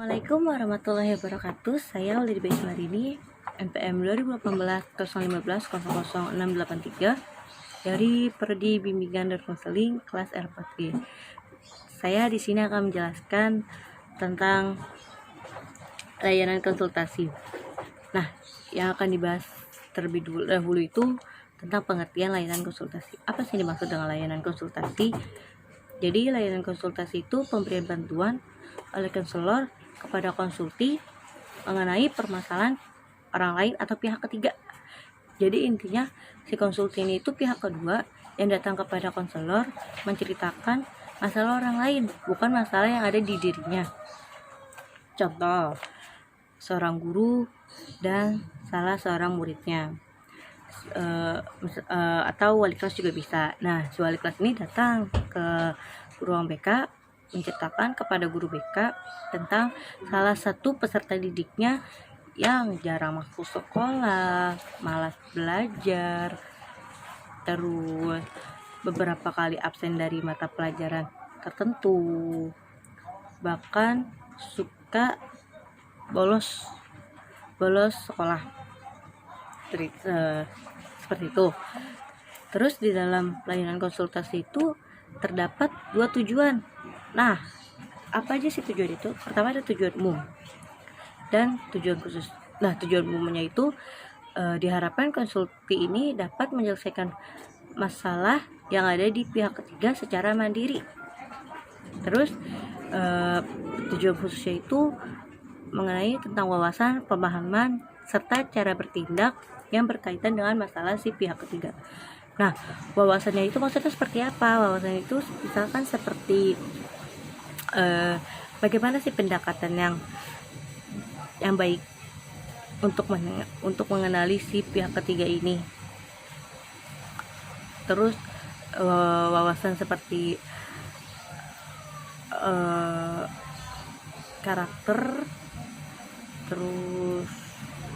Assalamualaikum warahmatullahi wabarakatuh. Saya Ulidi Baismarini, NPM 2018-015-00683 dari Prodi Bimbingan dan Konseling kelas R4G. Saya di sini akan menjelaskan tentang layanan konsultasi. Nah, yang akan dibahas terlebih dahulu itu tentang pengertian layanan konsultasi. Apa sih yang dimaksud dengan layanan konsultasi? Jadi, layanan konsultasi itu pemberian bantuan oleh konselor kepada konsulti mengenai permasalahan orang lain atau pihak ketiga. Jadi intinya si konsulti ini itu pihak kedua yang datang kepada konselor menceritakan masalah orang lain, bukan masalah yang ada di dirinya. Contoh, seorang guru dan salah seorang muridnya, atau wali kelas juga bisa. Nah, si wali kelas ini datang ke ruang BK menceritakan kepada guru BK tentang salah satu peserta didiknya yang jarang masuk sekolah, malas belajar, terus beberapa kali absen dari mata pelajaran tertentu, bahkan suka bolos sekolah, seperti itu. Terus di dalam layanan konsultasi itu terdapat 2 tujuan. Nah, apa aja sih tujuan itu? Pertama ada tujuan umum dan tujuan khusus. Nah, tujuan umumnya itu diharapkan konsulti ini dapat menyelesaikan masalah yang ada di pihak ketiga secara mandiri. Terus tujuan khususnya itu mengenai tentang wawasan, pemahaman, serta cara bertindak yang berkaitan dengan masalah si pihak ketiga. Nah, wawasannya itu maksudnya seperti apa? Wawasannya itu misalkan seperti bagaimana sih pendekatan yang baik untuk mengenali si pihak ketiga ini. Terus wawasan seperti karakter, terus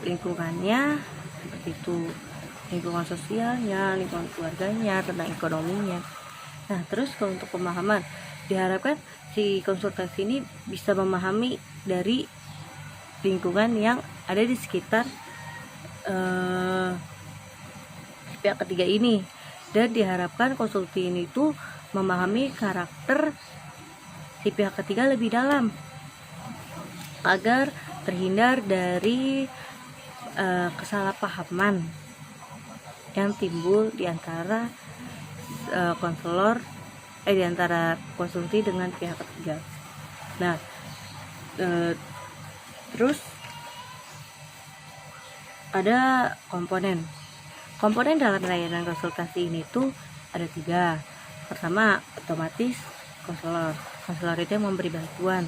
lingkungannya, seperti itu, lingkungan sosialnya, lingkungan keluarganya, tentang ekonominya. Nah, terus kalau untuk pemahaman, diharapkan si konsultasi ini bisa memahami dari lingkungan yang ada di sekitar pihak ketiga ini, dan diharapkan konsulti ini tuh memahami karakter si pihak ketiga lebih dalam agar terhindar dari kesalahpahaman yang timbul di antara di antara konsulti dengan pihak ketiga. Nah, terus ada komponen dalam layanan konsultasi ini tuh ada 3. Pertama, otomatis konselor itu yang memberi bantuan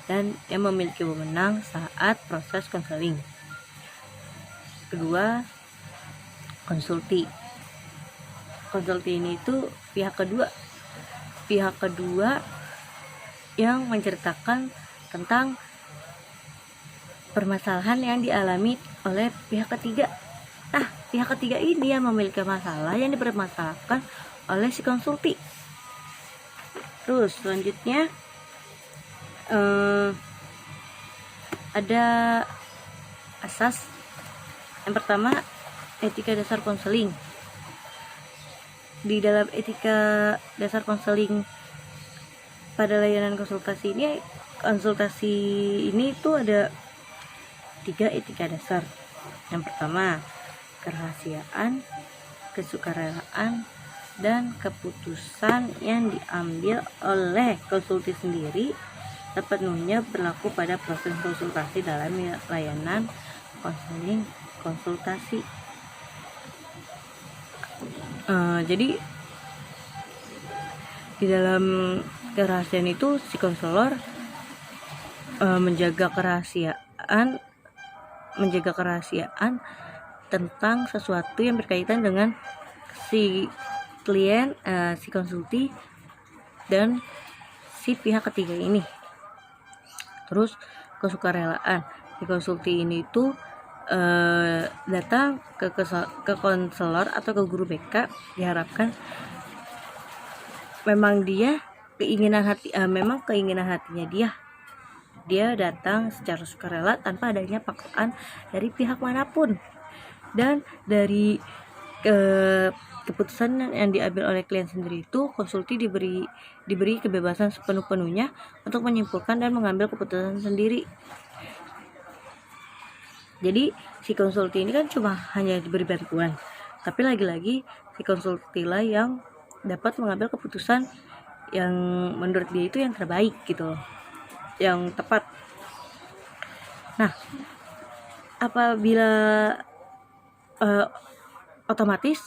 dan yang memiliki wewenang saat proses konseling. Kedua, konsulti ini itu pihak kedua yang menceritakan tentang permasalahan yang dialami oleh pihak ketiga. Nah, pihak ketiga ini yang memiliki masalah yang dipermasalahkan oleh si konsulti. Terus selanjutnya ada asas. Yang pertama, etika dasar konseling. Di dalam etika dasar konseling pada layanan konsultasi ini tuh ada 3 etika dasar. Yang pertama, kerahasiaan, kesukarelaan, dan keputusan yang diambil oleh konsulti sendiri sepenuhnya berlaku pada proses konsultasi dalam layanan konseling konsultasi. Jadi di dalam kerahasiaan itu si konselor menjaga kerahasiaan tentang sesuatu yang berkaitan dengan si klien, si konsulti, dan si pihak ketiga ini. Terus kesukarelaan, si konsulti ini tuh datang ke konselor atau ke guru BK, diharapkan memang keinginan hatinya dia dia datang secara sukarela tanpa adanya paksaan dari pihak manapun. Dan dari keputusan yang diambil oleh klien sendiri itu, konsulti diberi kebebasan sepenuh-penuhnya untuk menyimpulkan dan mengambil keputusan sendiri. Jadi si konsulti ini kan cuma hanya diberi bantuan, tapi lagi-lagi si konsulti lah yang dapat mengambil keputusan yang menurut dia itu yang terbaik gitu, yang tepat. Nah, apabila otomatis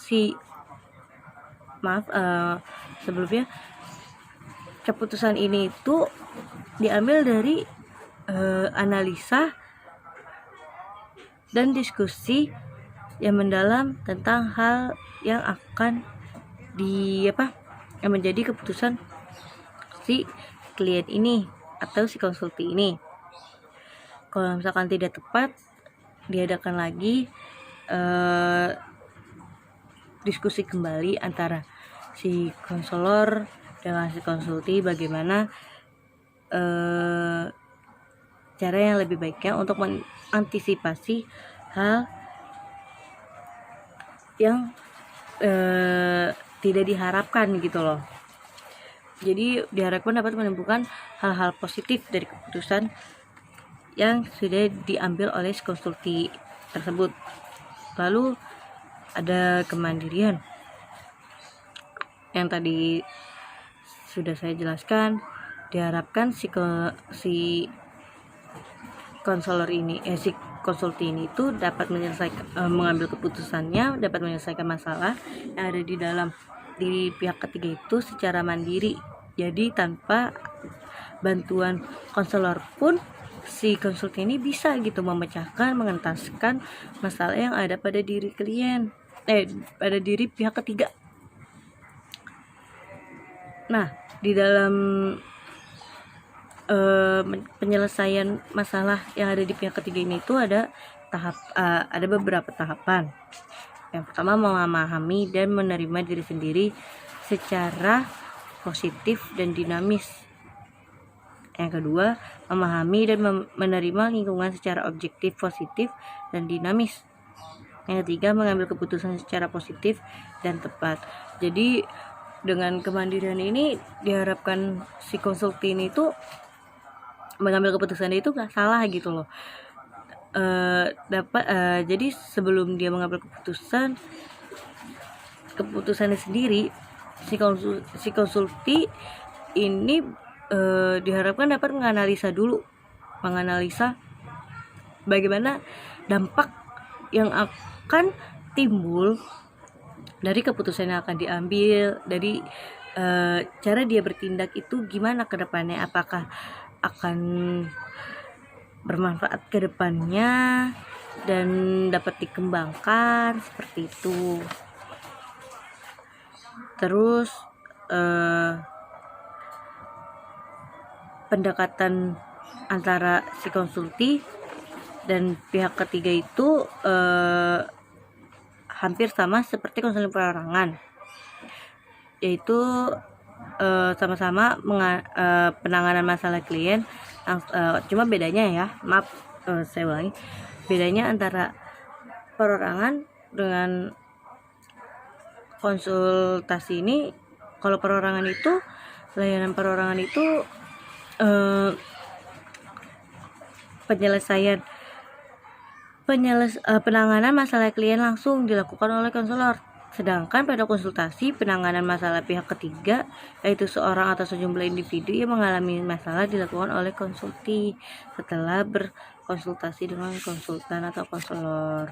sebelumnya keputusan ini itu diambil dari analisa dan diskusi yang mendalam tentang hal yang akan yang menjadi keputusan si klien ini atau si konsulti ini. Kalau misalkan tidak tepat, diadakan lagi diskusi kembali antara si konselor dengan si konsulti, bagaimana cara yang lebih baiknya untuk mengantisipasi hal yang tidak diharapkan gitu loh. Jadi diharapkan dapat menemukan hal-hal positif dari keputusan yang sudah diambil oleh si konsulti tersebut. Lalu ada kemandirian yang tadi sudah saya jelaskan. Diharapkan si konselor ini si konsulti ini itu dapat menyelesaikan mengambil keputusannya, dapat menyelesaikan masalah yang ada di dalam diri pihak ketiga itu secara mandiri. Jadi tanpa bantuan konselor pun si konsultan ini bisa gitu memecahkan, mengentaskan masalah yang ada pada diri pada diri pihak ketiga. Nah, di dalam penyelesaian masalah yang ada di pihak ketiga ini itu ada beberapa tahapan. Yang pertama, memahami dan menerima diri sendiri secara positif dan dinamis. Yang kedua, memahami dan menerima lingkungan secara objektif, positif, dan dinamis. Yang ketiga, mengambil keputusan secara positif dan tepat. Jadi dengan kemandirian ini diharapkan si konsultan itu mengambil keputusan itu gak salah gitu loh. Jadi sebelum dia mengambil keputusannya sendiri, si konsulti ini diharapkan dapat menganalisa bagaimana dampak yang akan timbul dari keputusan yang akan diambil, dari cara dia bertindak itu gimana ke depannya, apakah akan bermanfaat ke depannya dan dapat dikembangkan seperti itu. Terus pendekatan antara si konsulti dan pihak ketiga itu hampir sama seperti konseling perorangan, yaitu sama-sama penanganan masalah klien. Cuma bedanya saya ulangi, bedanya antara perorangan dengan konsultasi ini. Kalau perorangan itu, layanan perorangan itu penanganan masalah klien langsung dilakukan oleh konselor. Sedangkan pada konsultasi, penanganan masalah pihak ketiga, yaitu seorang atau sejumlah individu yang mengalami masalah, dilakukan oleh konsulti setelah berkonsultasi dengan konsultan atau konselor.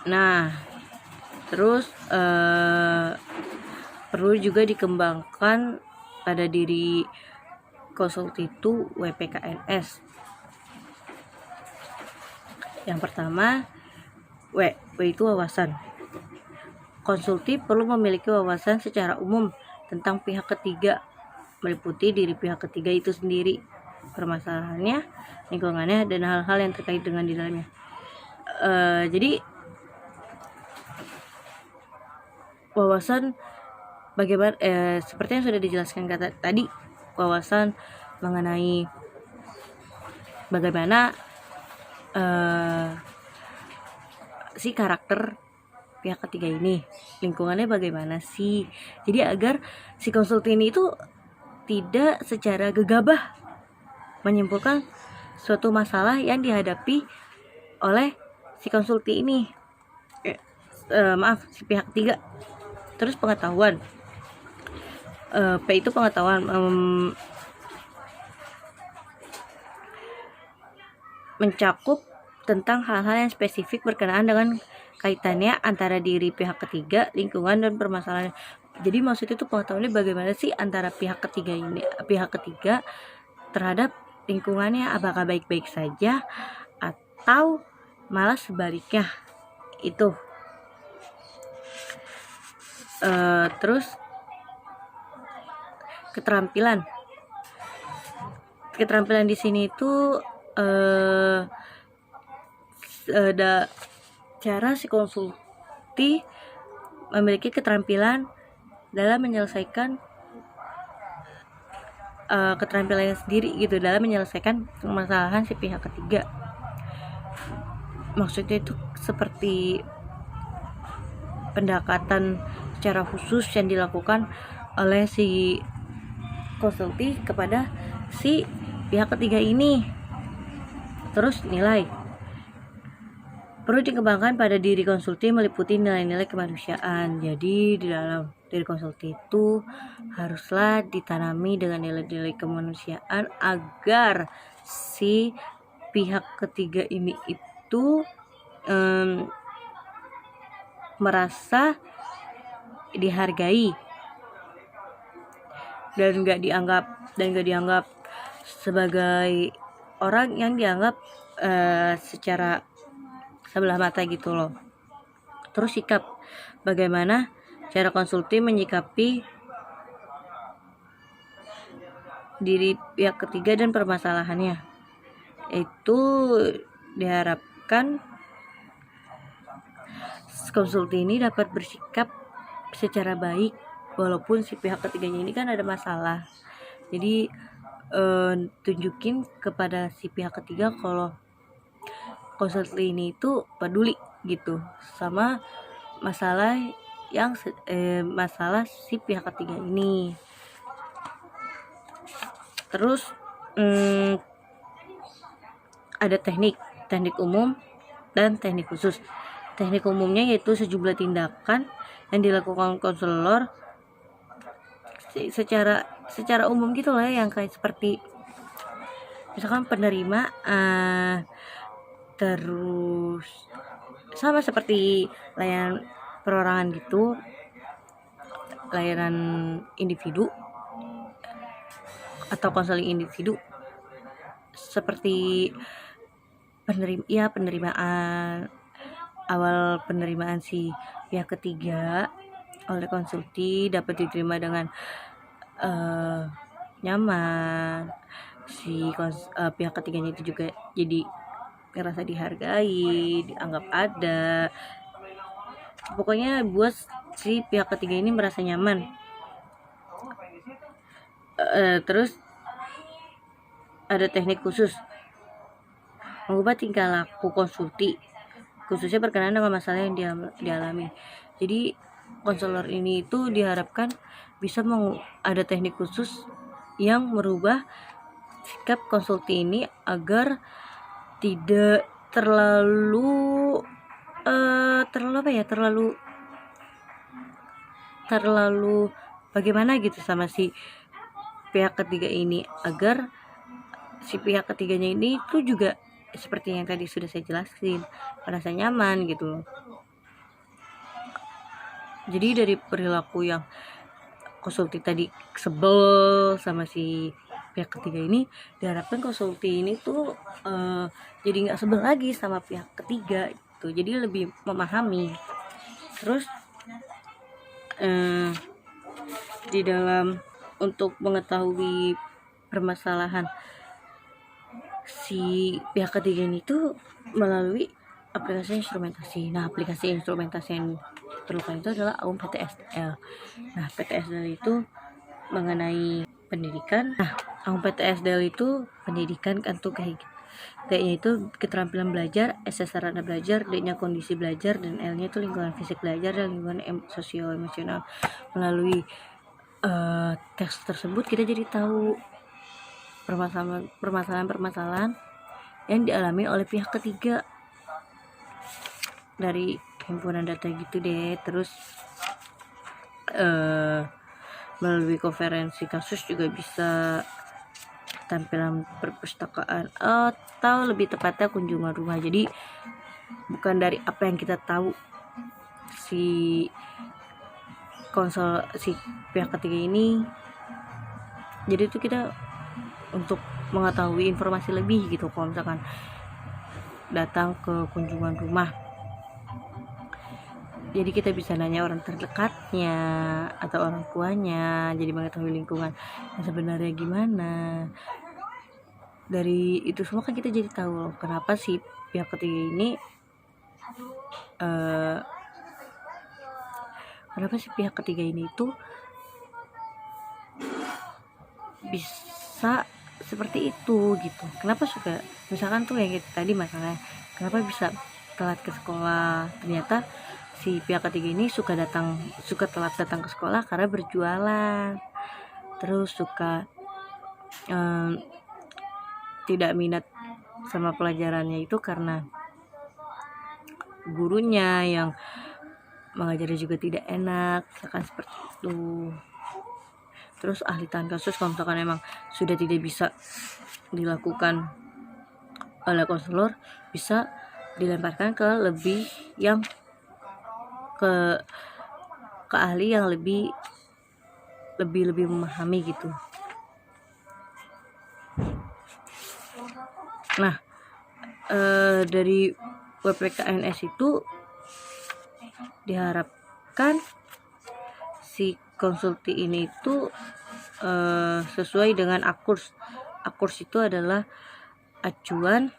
Nah, terus perlu juga dikembangkan pada diri konsulti itu WPKNS. Yang pertama, W itu wawasan. Konsulti perlu memiliki wawasan secara umum tentang pihak ketiga, meliputi diri pihak ketiga itu sendiri, permasalahannya, lingkungannya, dan hal-hal yang terkait dengan di dalamnya. Jadi wawasan bagaimana seperti yang sudah dijelaskan tadi, wawasan mengenai bagaimana si karakter pihak ketiga ini, lingkungannya bagaimana sih. Jadi agar si konsultan itu tidak secara gegabah menyimpulkan suatu masalah yang dihadapi oleh si konsultan ini, si pihak ketiga. Terus pengetahuan, P itu pengetahuan, mencakup tentang hal-hal yang spesifik berkenaan dengan kaitannya antara diri pihak ketiga, lingkungan, dan permasalahan. Jadi maksudnya itu pengetahuannya bagaimana sih antara pihak ketiga terhadap lingkungannya, apakah baik-baik saja atau malah sebaliknya itu. Terus keterampilan di sini itu ada cara si konsulti memiliki keterampilan dalam menyelesaikan keterampilannya sendiri gitu, dalam menyelesaikan permasalahan si pihak ketiga. Maksudnya itu seperti pendekatan secara khusus yang dilakukan oleh si konsulti kepada si pihak ketiga ini. Terus nilai perlu dikembangkan pada diri konsulti meliputi nilai-nilai kemanusiaan. Jadi di dalam diri konsulti itu haruslah ditanami dengan nilai-nilai kemanusiaan agar si pihak ketiga ini itu merasa dihargai dan gak dianggap sebagai orang yang dianggap secara sebelah mata gitu loh. Terus sikap, bagaimana cara konsulti menyikapi diri pihak ketiga dan permasalahannya. Itu diharapkan konsulti ini dapat bersikap secara baik walaupun si pihak ketiganya ini kan ada masalah. Jadi tunjukin kepada si pihak ketiga kalau konsultan ini itu peduli gitu sama masalah yang masalah si pihak ketiga ini. Terus ada teknik umum dan teknik khusus. Teknik umumnya yaitu sejumlah tindakan yang dilakukan konselor secara umum gitu lah, yang kayak seperti misalkan penerima, terus sama seperti layanan perorangan gitu, layanan individu atau konseling individu, seperti penerimaan awal penerimaan si pihak ketiga oleh konsulti dapat diterima dengan nyaman. Si pihak ketiganya itu juga jadi ngerasa dihargai, dianggap ada. Pokoknya buat si pihak ketiga ini merasa nyaman. Terus ada teknik khusus, mengubah tingkah laku konsulti khususnya berkenaan dengan masalah yang dialami. Jadi konselor ini itu diharapkan bisa ada teknik khusus yang merubah sikap konsulti ini agar tidak terlalu bagaimana gitu sama si pihak ketiga ini, agar si pihak ketiganya ini tuh juga seperti yang tadi sudah saya jelasin, merasa nyaman gitu. Jadi dari perilaku yang konsulti tadi sebel sama si pihak ketiga ini, diharapkan konsulti ini tuh jadi nggak sebel lagi sama pihak ketiga itu, jadi lebih memahami. Terus di dalam untuk mengetahui permasalahan si pihak ketiga ini tuh melalui aplikasi instrumentasi. Nah, aplikasi instrumentasi yang perlukan itu adalah AUM PTSDL. Nah, PTSDL itu mengenai pendidikan. Nah, AUM PTSDL itu pendidikan untuk kayak T-nya itu keterampilan belajar, S sarana belajar, D-nya kondisi belajar, dan L-nya itu lingkungan fisik belajar dan lingkungan sosio-emosional. Melalui teks tersebut kita jadi tahu permasalahan-permasalahan yang dialami oleh pihak ketiga dari himpunan data gitu deh. Terus melalui konferensi kasus juga bisa tampilan perpustakaan atau lebih tepatnya kunjungan rumah. Jadi bukan dari apa yang kita tahu si pihak ketiga ini, jadi itu kita untuk mengetahui informasi lebih gitu kalau misalkan datang ke kunjungan rumah. Jadi kita bisa nanya orang terdekatnya atau orang tuanya, jadi mengetahui lingkungan yang sebenarnya gimana. Dari itu semua kan kita jadi tahu kenapa sih pihak ketiga ini itu bisa seperti itu gitu. Kenapa suka, misalkan tuh yang tadi masalahnya kenapa bisa telat ke sekolah, ternyata si pihak ketiga ini suka telat datang ke sekolah karena berjualan, terus suka tidak minat sama pelajarannya itu karena gurunya yang mengajarnya juga tidak enak, misalkan seperti itu. Terus ahli tahan kasus kalau misalkan emang sudah tidak bisa dilakukan oleh konselor, bisa dilemparkan ke ahli yang lebih memahami gitu. Nah, dari WPKNS itu diharapkan si konsulti ini itu sesuai dengan AKURS. AKURS itu adalah acuan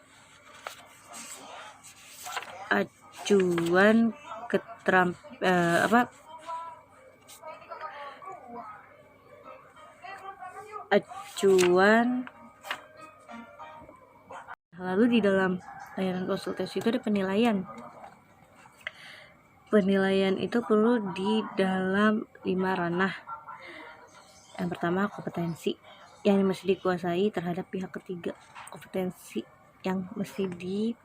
lalu di dalam layanan konsultasi itu ada penilaian itu perlu di dalam 5 ranah. Yang pertama, kompetensi yang mesti dikuasai terhadap pihak ketiga. Kompetensi yang mesti dikuasai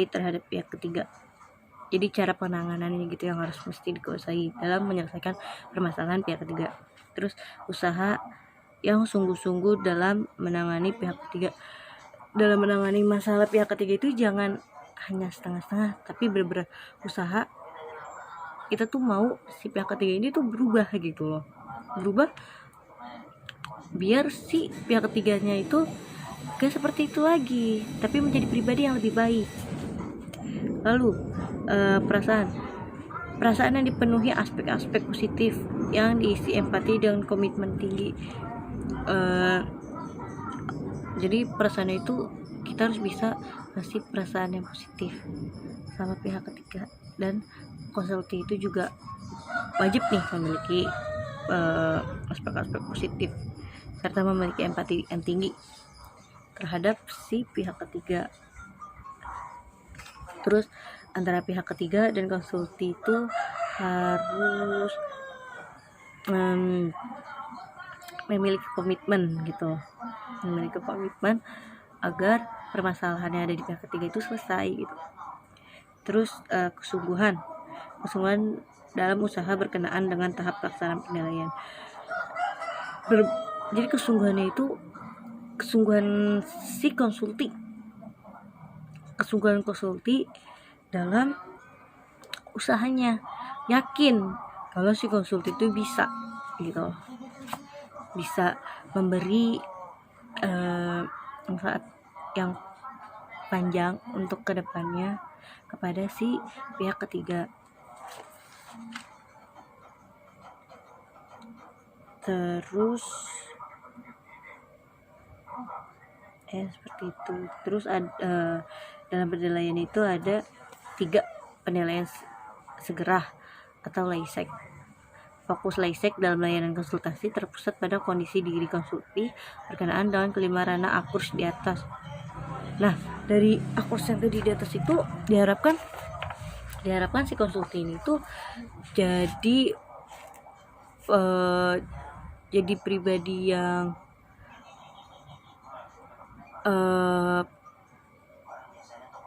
terhadap pihak ketiga. Jadi cara penanganannya gitu yang harus mesti dikuasai dalam menyelesaikan permasalahan pihak ketiga. Terus usaha yang sungguh-sungguh dalam menangani pihak ketiga. Dalam menangani masalah pihak ketiga itu jangan hanya setengah-setengah, tapi benar-benar usaha kita tuh mau si pihak ketiga ini tuh berubah gitu loh, berubah biar si pihak ketiganya itu gak seperti itu lagi, tapi menjadi pribadi yang lebih baik. Lalu perasaan yang dipenuhi aspek-aspek positif yang diisi empati dan komitmen tinggi. Jadi perasaan itu kita harus bisa kasih perasaan yang positif sama pihak ketiga, dan konsulti itu juga wajib nih memiliki aspek-aspek positif serta memiliki empati yang tinggi terhadap si pihak ketiga. Terus antara pihak ketiga dan konsulti itu harus memiliki komitmen gitu, agar permasalahan yang ada di pihak ketiga itu selesai gitu. Terus kesungguhan dalam usaha berkenaan dengan tahap pelaksanaan penilaian. Jadi kesungguhannya itu kesungguhan konsulti dalam usahanya, yakin kalau si konsulti itu bisa gitu, bisa memberi manfaat yang panjang untuk kedepannya kepada si pihak ketiga. Terus seperti itu. Terus dalam penilaian itu ada 3. Penilaian segera atau LASIK. Fokus LASIK dalam layanan konsultasi terpusat pada kondisi diri konsulti berkenaan dengan kelima ranah akurs di atas. Nah, dari akurs yang tadi di atas itu diharapkan si konsulti ini tuh jadi pribadi yang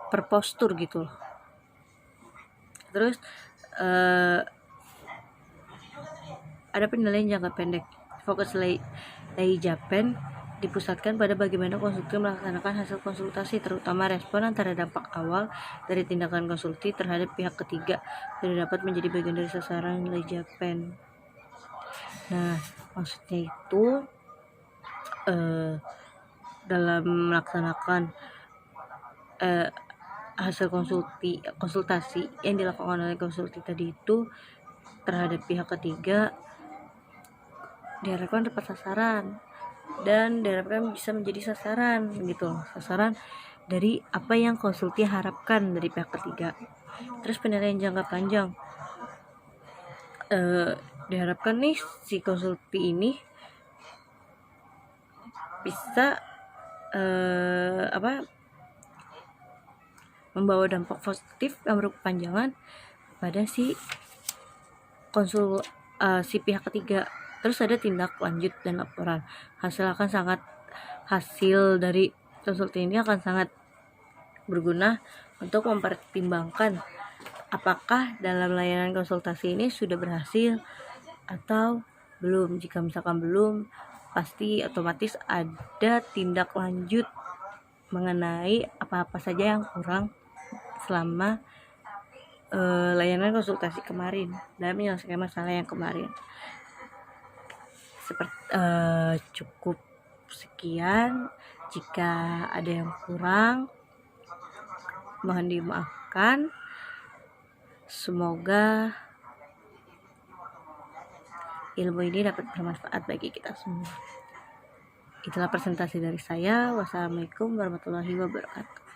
berpostur gitu. Terus ada penilaian jangka pendek. Fokus Lei-Japan dipusatkan pada bagaimana konsulti melaksanakan hasil konsultasi, terutama respon antara dampak awal dari tindakan konsulti terhadap pihak ketiga dan dapat menjadi bagian dari sasaran Lei-Japan. Nah, maksudnya itu dalam melaksanakan hasil konsultasi yang dilakukan oleh konsulti tadi itu terhadap pihak ketiga diharapkan tepat sasaran dan diharapkan bisa menjadi sasaran dari apa yang konsulti harapkan dari pihak ketiga. Terus penilaian jangka panjang, diharapkan nih si konsulti ini bisa membawa dampak positif yang berkepanjangan pada si pihak ketiga. Terus ada tindak lanjut dan laporan. Hasil dari konsulti ini akan sangat berguna untuk mempertimbangkan apakah dalam layanan konsultasi ini sudah berhasil atau belum. Jika misalkan belum, pasti otomatis ada tindak lanjut mengenai apa-apa saja yang kurang selama layanan konsultasi kemarin dalam menyelesaikan masalah yang kemarin. Cukup sekian. Jika ada yang kurang, mohon dimaafkan. Semoga ilmu ini dapat bermanfaat bagi kita semua. Itulah presentasi dari saya. Wassalamualaikum warahmatullahi wabarakatuh.